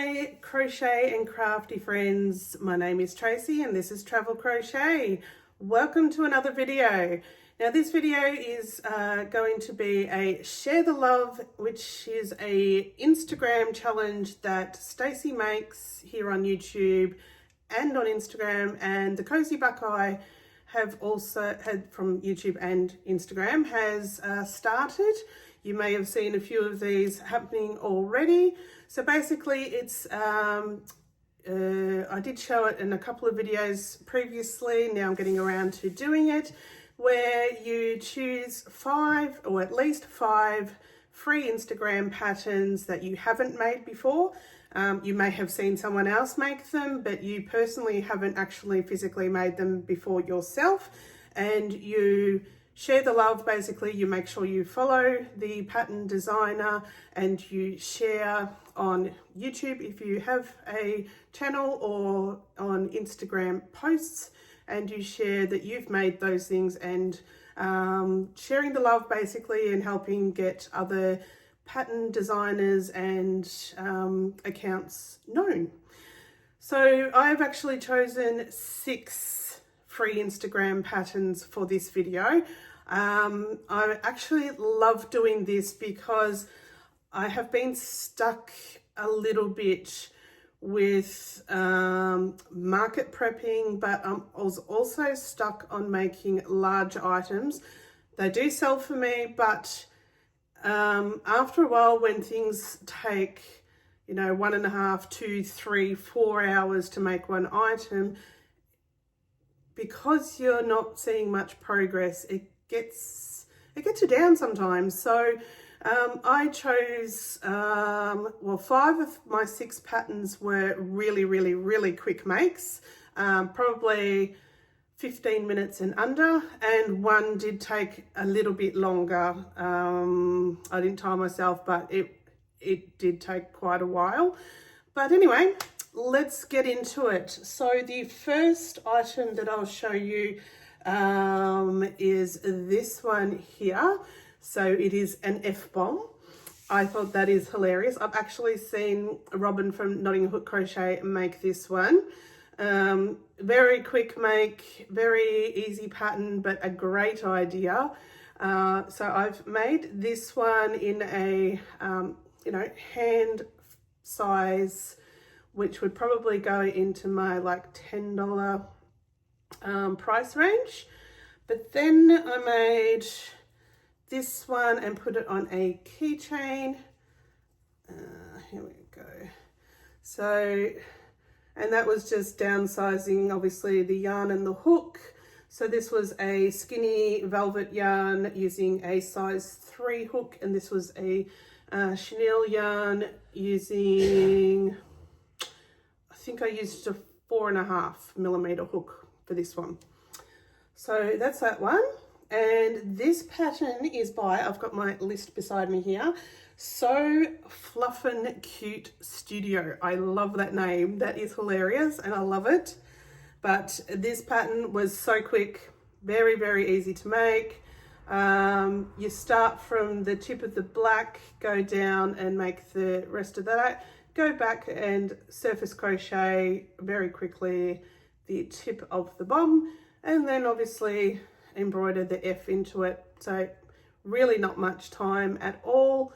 Hi crochet and crafty friends, my name is Tracy and this is Travel Crochet. Welcome to another video. Now this video is going to be a share the love, which is a Instagram challenge that Stacey makes here on YouTube and on Instagram, and the Cozy Buckeye have also had from YouTube and Instagram has started. You may have seen a few of these happening already. So basically it's, I did show it in a couple of videos previously, now I'm getting around to doing it, where you choose 5 or at least 5 free Instagram patterns that you haven't made before. You may have seen someone else make them, but you personally haven't actually physically made them before yourself, and you share the love. Basically, you make sure you follow the pattern designer and you share on YouTube if you have a channel, or on Instagram posts, and you share that you've made those things, and sharing the love basically, and helping get other pattern designers and accounts known. So I've actually chosen 6 free Instagram patterns for this video. I actually love doing this because I have been stuck a little bit with market prepping, but I was also stuck on making large items. They do sell for me, but after a while, when things take, you know, 1.5, 2, 3, 4 hours to make one item, because you're not seeing much progress, it gets you down sometimes. So I chose, well, 5 of my 6 patterns were really quick makes, probably 15 minutes and under, and 1 did take a little bit longer. I didn't time myself, but it did take quite a while. But anyway, let's get into it. So the first item that I'll show you is this one here. So it is an Fbomb. I thought that is hilarious. I've actually seen Robin from Notting Hook Crochet make this one. Very quick make, very easy pattern, but a great idea. So I've made this one in a you know, hand size, which would probably go into my like $10 price range. But then I made this one and put it on a keychain. Here we go. So, and that was just downsizing obviously the yarn and the hook. So this was a skinny velvet yarn using a size 3 hook, and this was a chenille yarn using, I think I used a 4.5mm hook for this one. So that's that one. And this pattern is by, I've got my list beside me here, So Fluffin' Cute Studio. I love that name. That is hilarious and I love it. But this pattern was so quick, very easy to make. You start from the tip of the black, go down and make the rest of that, go back and surface crochet very quickly the tip of the bomb, and then obviously embroider the F into it. So really not much time at all.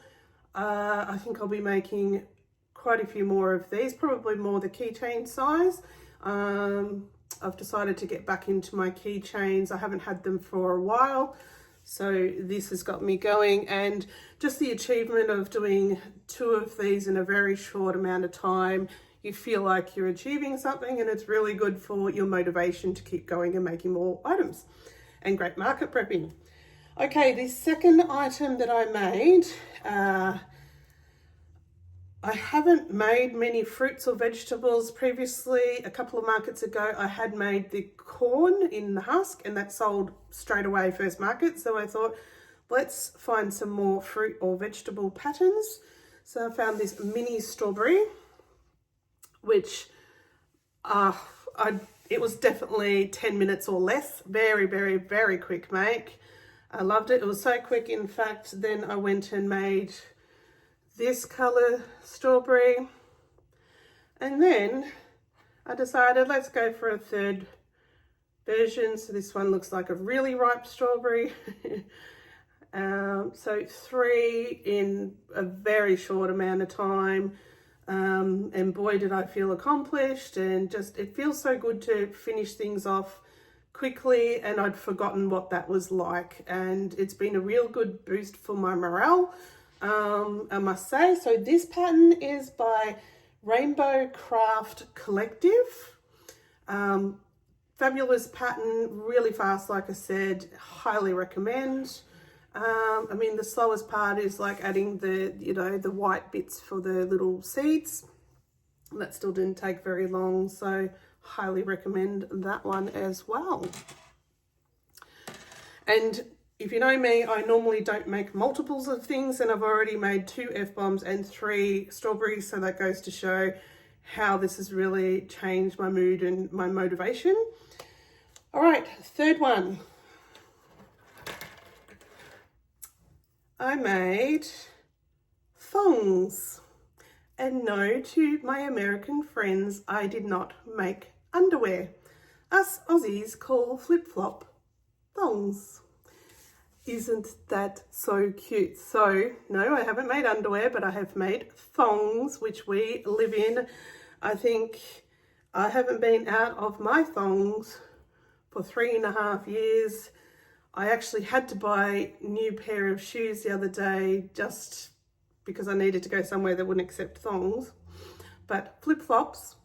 I think I'll be making quite a few more of these, probably more the keychain size. I've decided to get back into my keychains. I haven't had them for a while, so this has got me going, and just the achievement of doing 2 of these in a very short amount of time, you feel like you're achieving something, and it's really good for your motivation to keep going and making more items, and great market prepping. Okay, the second item that I made, I haven't made many fruits or vegetables previously. A couple of markets ago, I had made the corn in the husk, and that sold straight away first market. So I thought, let's find some more fruit or vegetable patterns. So I found this mini strawberry, which it was definitely 10 minutes or less. Very quick make. I loved it. It was so quick. In fact, then I went and made this color strawberry, And then I decided let's go for a third version. So this one looks like a really ripe strawberry. So 3 in a very short amount of time. And boy, did I feel accomplished, and just, it feels so good to finish things off quickly, and I'd forgotten what that was like, and it's been a real good boost for my morale, I must say. So this pattern is by Rainbow Craft Collective. Fabulous pattern, really fast, like I said, highly recommend. I mean, the slowest part is like adding the, you know, the white bits for the little seeds. That still didn't take very long, so highly recommend that one as well. And if you know me, I normally don't make multiples of things, and I've already made 2 Fbombs and 3 strawberries, so that goes to show how this has really changed my mood and my motivation. All right, third one. I made thongs. And no, to my American friends, I did not make underwear. Us Aussies call flip-flop thongs. Isn't that so cute? So, no, I haven't made underwear, but I have made thongs, which we live in. I think I haven't been out of my thongs for 3.5 years. I actually had to buy a new pair of shoes the other day just because I needed to go somewhere that wouldn't accept thongs. But flip-flops,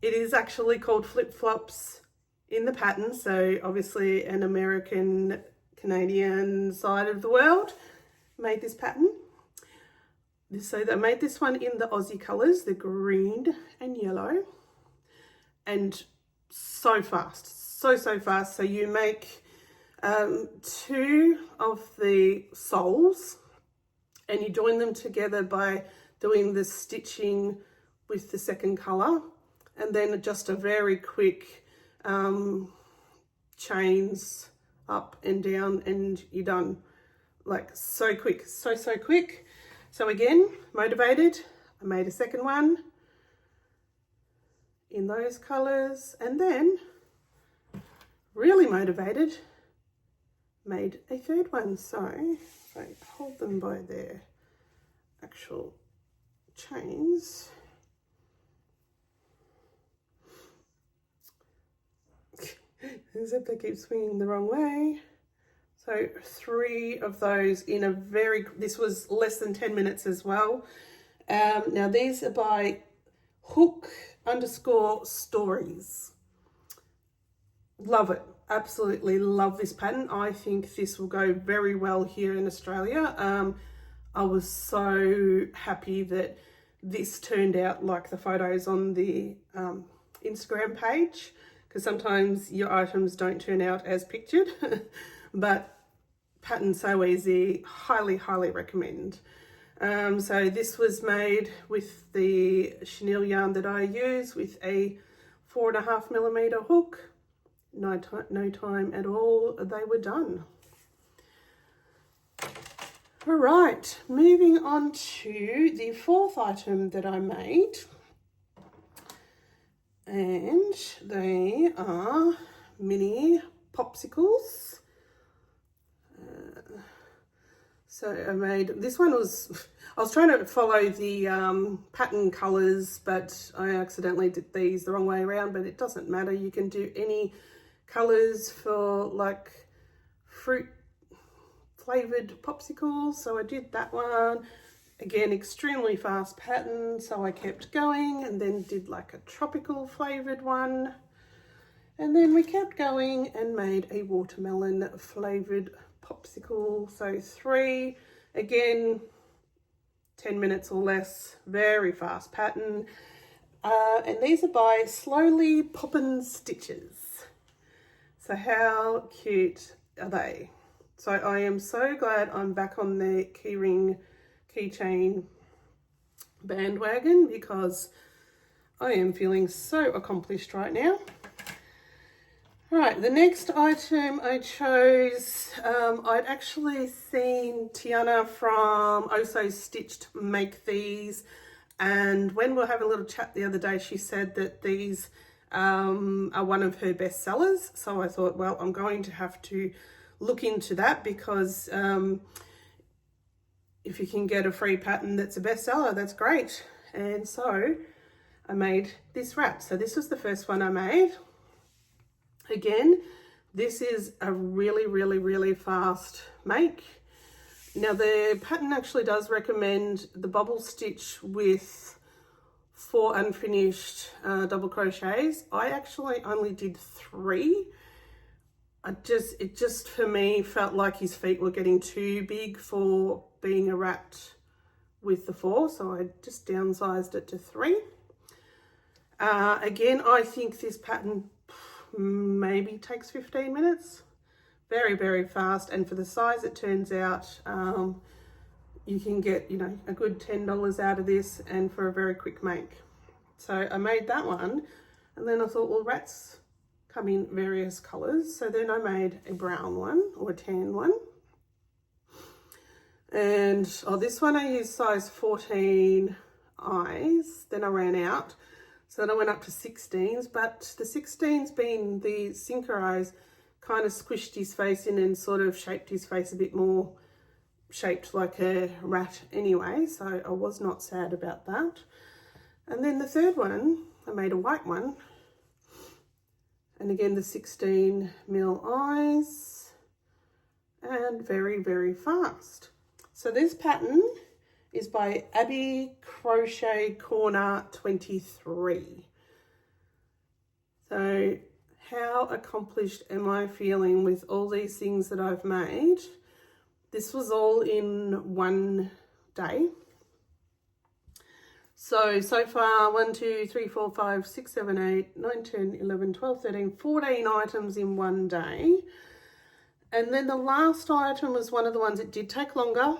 it is actually called flip-flops in the pattern, so obviously an American, Canadian side of the world made this pattern. So they made this one in the Aussie colours, the green and yellow, and so fast, so fast. So you make 2 of the soles, and you join them together by doing the stitching with the second colour, and then just a very quick chains up and down, and you're done. Like, so quick, so quick. So again, motivated, I made a second one in those colours, and then really motivated, made a third one. So if I hold them by their actual chains, except I keep swinging the wrong way. So 3 of those in a very, this was less than 10 minutes as well. Now these are by hook_stories. Love it. Absolutely love this pattern. I think this will go very well here in Australia. I was so happy that this turned out like the photos on the Instagram page, because sometimes your items don't turn out as pictured. But pattern so easy, highly recommend. So this was made with the chenille yarn that I use, with a 4.5mm hook. No time at all, they were done. All right, moving on to the 4th item that I made, and they are mini popsicles. So I made, this one was, I was trying to follow the pattern colours, but I accidentally did these the wrong way around, but it doesn't matter. You can do any colours for like fruit flavoured popsicles. So I did that one. Again, extremely fast pattern, so I kept going, and then did like a tropical flavoured one. And then we kept going and made a watermelon flavoured popsicle. So 3, again, 10 minutes or less, very fast pattern. And these are by Slowly Poppin' Stitches. So how cute are they? So I am so glad I'm back on the keychain bandwagon, because I am feeling so accomplished right now. All right, the next item I chose, I'd actually seen Tiana from Oh So Stitched make these And when we were having a little chat the other day, she said that these are one of her best sellers. So I thought, well, I'm going to have to look into that, because if you can get a free pattern that's a bestseller, that's great. And so I made this wrap. So this was the first one I made. Again, this is a really, really, really fast make. Now the pattern actually does recommend the bubble stitch with 4 unfinished double crochets. I actually only did 3. It just for me felt like his feet were getting too big for being wrapped with the 4, so I just downsized it to 3. Again, I think this pattern maybe takes 15 minutes. Very, very fast, and for the size it turns out, you can get, you know, a good $10 out of this, and for a very quick make. So I made that one, and then I thought, well, rats come in various colors, so then I made a brown one or a tan one. And this one I used size 14 eyes, then I ran out, so then I went up to 16s, but the 16s being the sinker eyes kind of squished his face in and sort of shaped his face a bit more, shaped like a rat anyway, so I was not sad about that. And then the third one, I made a white one, and again the 16mm eyes, and very, very fast. So this pattern is by Abby Crochet Corner 23. So how accomplished am I feeling with all these things that I've made? This was all in one day. So far 1, 2, 3, 4, 5, 6, 7, 8, 9, 10, 11, 12, 13, 14 items in one day. And then the last item was one of the ones that did take longer.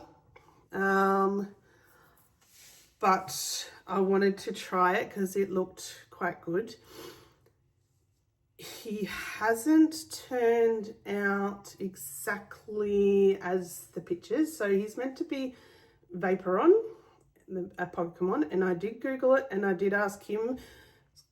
But I wanted to try it because it looked quite good. He hasn't turned out exactly as the pictures. So he's meant to be Vaporon, a Pokemon, and I did Google it, and I did ask Kim.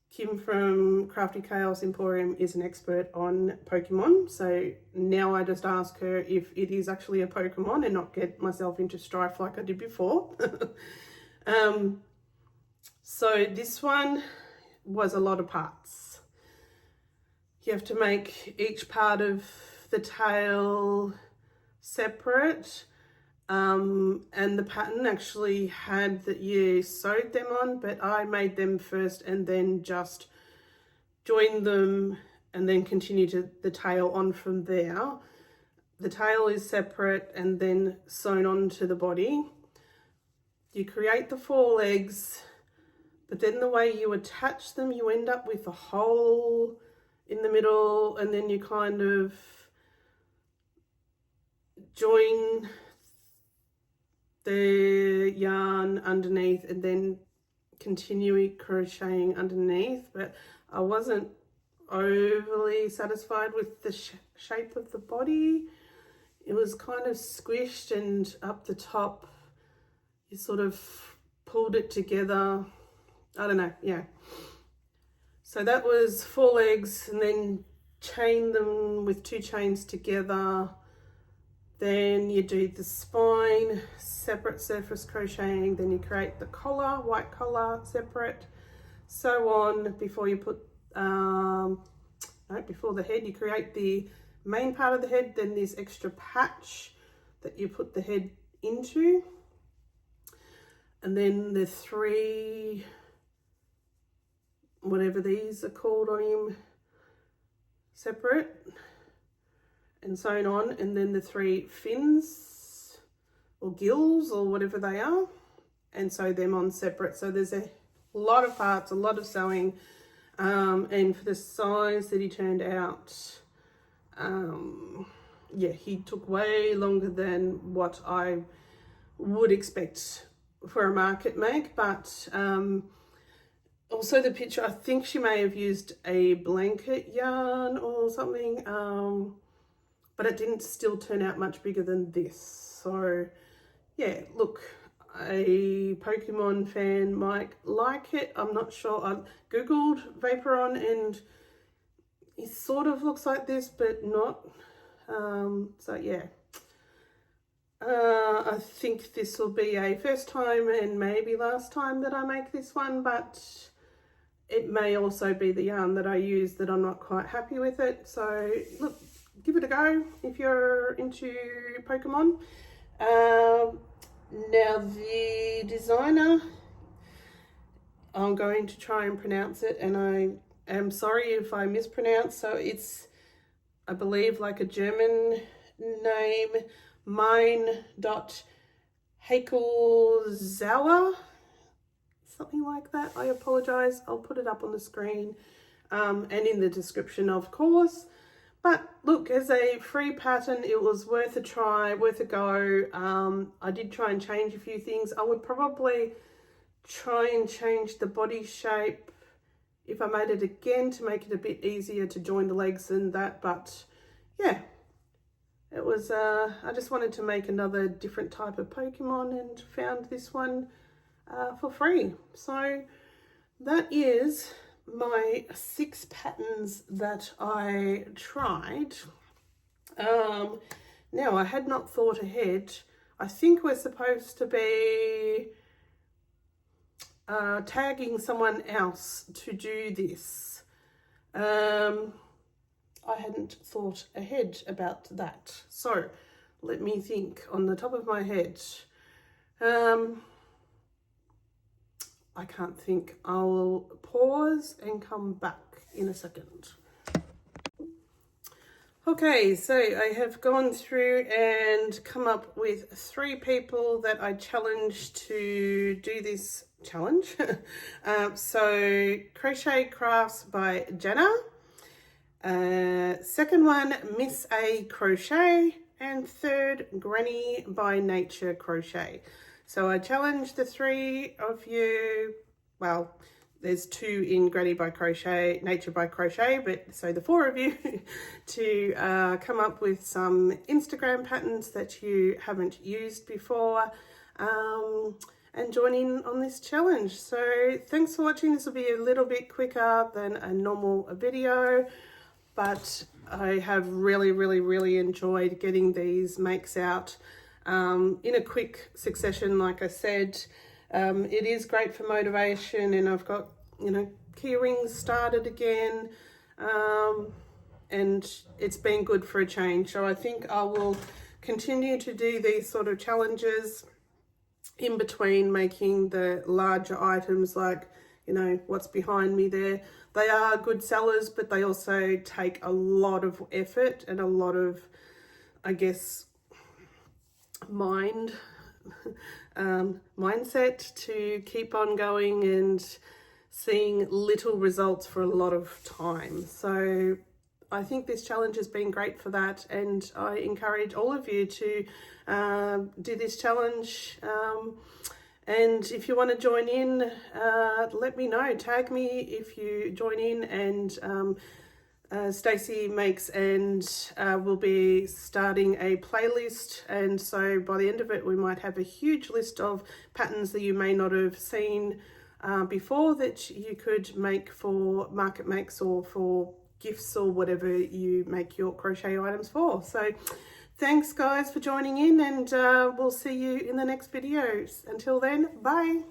Kim from Crafty Chaos Emporium is an expert on Pokemon, so now I just ask her if it is actually a Pokemon and not get myself into strife like I did before. So this one was a lot of parts. You have to make each part of the tail separate, and the pattern actually had that you sewed them on, but I made them first and then just joined them and then continued to the tail on from there. The tail is separate and then sewn onto the body. You create the 4 legs, but then the way you attach them, you end up with a hole in the middle, and then you kind of join the yarn underneath and then continue crocheting underneath. But I wasn't overly satisfied with the shape of the body. It was kind of squished, and up the top you sort of pulled it together. I don't know, yeah. So that was 4 legs, and then chain them with 2 chains together. Then you do the spine, separate surface crocheting, then you create the collar, white collar, separate, sew on before you put, before the head, you create the main part of the head, then this extra patch that you put the head into. And then the 3, whatever these are called on him, separate and sewn on, and then the 3 fins or gills or whatever they are, and sew them on separate. So there's a lot of parts, a lot of sewing, and for the size that he turned out, yeah, he took way longer than what I would expect for a market make. But also the picture, I think she may have used a blanket yarn or something, but it didn't still turn out much bigger than this. So yeah, look, a Pokemon fan might like it. I'm not sure. I googled Vaporon and it sort of looks like this, but not. So yeah, I think this will be a first time and maybe last time that I make this one, but it may also be the yarn that I use that I'm not quite happy with it. So look, give it a go if you're into Pokemon. Now the designer, I'm going to try and pronounce it, and I am sorry if I mispronounce. So it's, I believe, like a German name, Mine.Hakelzauer, something like that. I apologize. I'll put it up on the screen and in the description, of course. But look, as a free pattern, it was worth a try, worth a go. I did try and change a few things. I would probably try and change the body shape if I made it again to make it a bit easier to join the legs and that. But yeah, it was, I just wanted to make another different type of Pokemon and found this one for free. So that is my 6 patterns that I tried. Now, I had not thought ahead. I think we're supposed to be tagging someone else to do this. I hadn't thought ahead about that. So let me think on the top of my head. I can't think. I'll pause and come back in a second. Okay, so I have gone through and come up with 3 people that I challenged to do this challenge. So Crochet Crafts by Jenna. Second one, Miss A Crochet. And third, Granny by Nature Crochet. So I challenged the 3 of you, well, there's 2 in Granny by Crochet, Nature by Crochet, but so the 4 of you to come up with some Instagram patterns that you haven't used before and join in on this challenge. So thanks for watching. This will be a little bit quicker than a normal video, but I have really enjoyed getting these makes out in a quick succession. Like I said, it is great for motivation, and I've got, you know, key rings started again, and it's been good for a change. So I think I will continue to do these sort of challenges in between making the larger items, like, you know, what's behind me there. They are good sellers, but they also take a lot of effort and a lot of, I guess, mindset to keep on going and seeing little results for a lot of time. So I think this challenge has been great for that, and I encourage all of you to do this challenge. And if you want to join in, let me know. Tag me if you join in, and Stacey makes and we'll be starting a playlist, and so by the end of it we might have a huge list of patterns that you may not have seen before that you could make for market makes or for gifts or whatever you make your crochet items for. So thanks guys for joining in, and we'll see you in the next videos. Until then, bye.